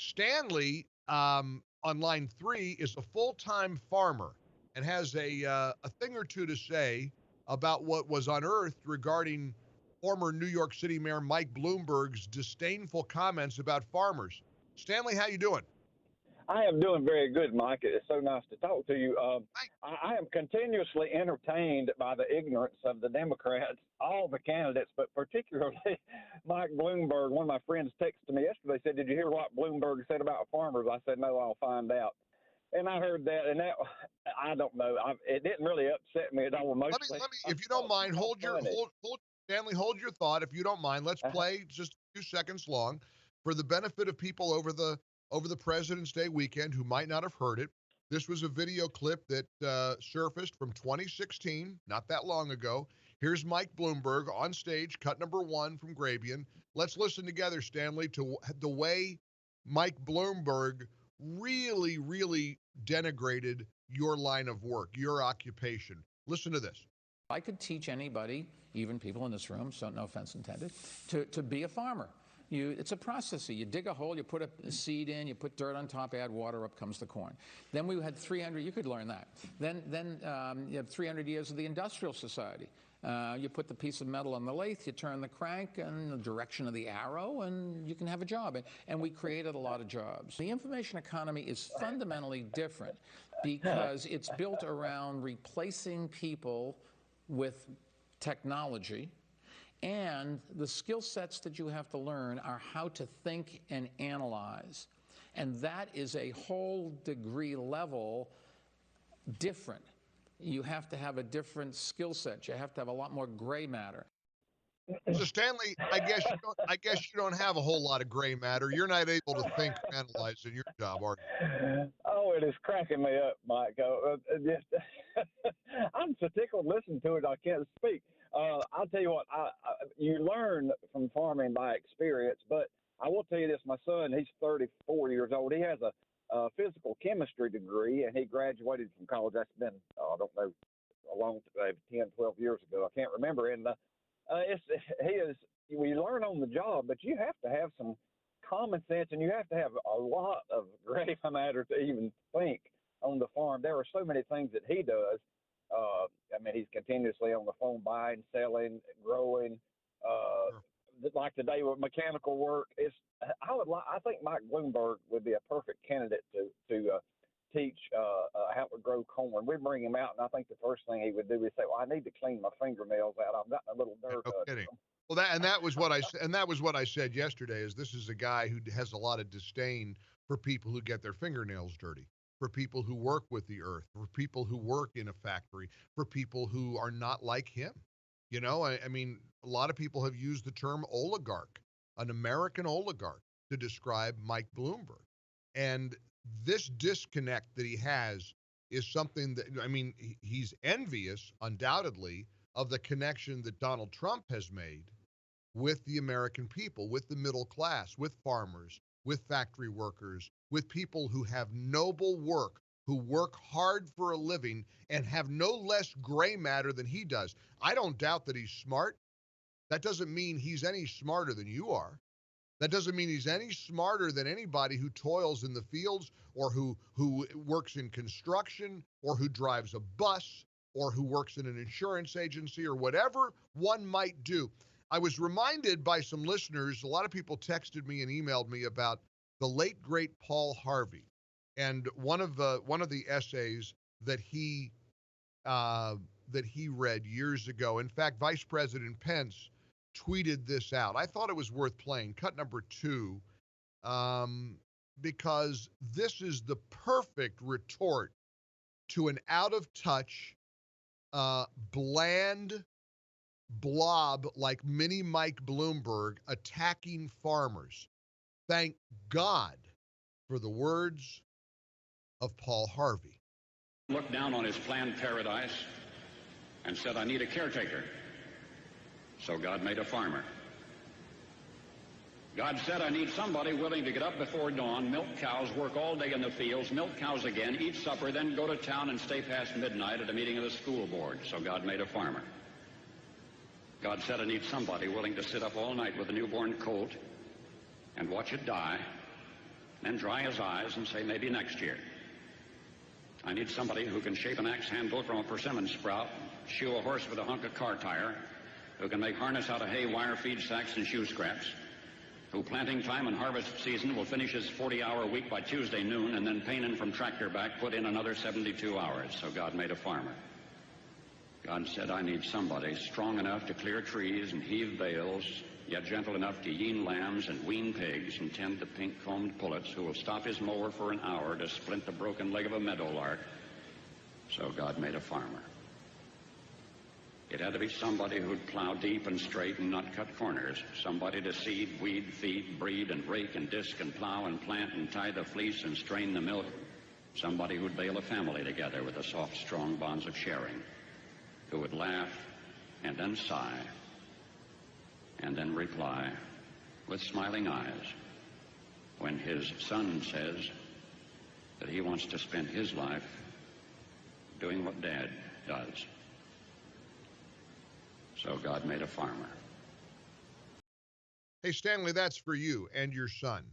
Stanley, on line 3, is a full-time farmer and has a thing or two to say about what was unearthed regarding former New York City Mayor Mike Bloomberg's disdainful comments about farmers. Stanley, how you doing? I am doing very good, Mike. It's so nice to talk to you. Hi. I am continuously entertained by the ignorance of the Democrats, all the candidates, but particularly Mike Bloomberg. One of my friends texted me yesterday, said, "Did you hear what Bloomberg said about farmers?" I said, "No, I'll find out." And I heard that, and that, I don't know. It didn't really upset me at all. Let me, if you don't mind, Stanley, hold your thought. If you don't mind, let's play just a few seconds long for the benefit of people over the President's Day weekend who might not have heard it. This was a video clip that surfaced from 2016, not that long ago. Here's Mike Bloomberg on stage, cut number 1 from Grabian. Let's listen together, Stanley, to the way Mike Bloomberg really, really denigrated your line of work, your occupation. Listen to this. I could teach anybody, even people in this room, so no offense intended, to be a farmer. It's a process. You dig a hole, you put a seed in, you put dirt on top, add water, up comes the corn. Then we had 300, you could learn that. Then you have 300 years of the Industrial Society. You put the piece of metal on the lathe, you turn the crank in the direction of the arrow, and you can have a job. And we created a lot of jobs. The information economy is fundamentally different because it's built around replacing people with technology. And the skill sets that you have to learn are how to think and analyze. And that is a whole degree level different. You have to have a different skill set. You have to have a lot more gray matter. So Stanley, I guess you don't have a whole lot of gray matter. You're not able to think or analyze in your job, are you? Oh, it is cracking me up, Mike. I'm so tickled listening to it, I can't speak. I'll tell you what, you learn from farming by experience, but I will tell you this, my son, he's 34 years old. He has a physical chemistry degree, and he graduated from college. That's been, I don't know, a long 10, 12 years ago. I can't remember. And we learn on the job, but you have to have some common sense, and you have to have a lot of gray matter to even think on the farm. There are so many things that he does. He's continuously on the phone buying, selling, growing. Like today with mechanical work, I think Mike Bloomberg would be a perfect candidate to teach how to grow corn. We bring him out, and I think the first thing he would do is say, "Well, I need to clean my fingernails out. I've got a little dirt." No kidding. Well, that was what I said yesterday. Is this is a guy who has a lot of disdain for people who get their fingernails dirty, for people who work with the earth, for people who work in a factory, for people who are not like him. You know, I mean, a lot of people have used the term oligarch, an American oligarch, to describe Mike Bloomberg. And this disconnect that he has is something that, I mean, he's envious, undoubtedly, of the connection that Donald Trump has made with the American people, with the middle class, with farmers, with factory workers, with people who have noble work, who work hard for a living and have no less gray matter than he does. I don't doubt that he's smart. That doesn't mean he's any smarter than you are. That doesn't mean he's any smarter than anybody who toils in the fields or who works in construction or who drives a bus or who works in an insurance agency or whatever one might do. I was reminded by some listeners, a lot of people texted me and emailed me about the late, great Paul Harvey. And one of the essays that he read years ago, in fact, Vice President Pence tweeted this out. I thought it was worth playing, cut number 2, because this is the perfect retort to an out-of-touch, bland blob like mini Mike Bloomberg attacking farmers. Thank God for the words of Paul Harvey. Looked down on his planned paradise and said, "I need a caretaker." So God made a farmer. God said, "I need somebody willing to get up before dawn, milk cows, work all day in the fields, milk cows again, eat supper, then go to town and stay past midnight at a meeting of the school board." So God made a farmer. God said, "I need somebody willing to sit up all night with a newborn colt and watch it die then dry his eyes and say, maybe next year. I need somebody who can shape an axe handle from a persimmon sprout, shoe a horse with a hunk of car tire, who can make harness out of hay, wire, feed sacks, and shoe scraps, who planting time and harvest season will finish his 40-hour week by Tuesday noon, and then painin' from tractor back put in another 72 hours. So God made a farmer. God said, I need somebody strong enough to clear trees and heave bales, yet gentle enough to yean lambs and wean pigs and tend the pink-combed pullets, who will stop his mower for an hour to splint the broken leg of a meadowlark. So God made a farmer. It had to be somebody who'd plow deep and straight and not cut corners. Somebody to seed, weed, feed, breed, and rake and disc and plow and plant and tie the fleece and strain the milk. Somebody who'd bale a family together with the soft, strong bonds of sharing. Who would laugh and then sigh and then reply with smiling eyes when his son says that he wants to spend his life doing what Dad does. So God made a farmer. Hey, Stanley, that's for you and your son.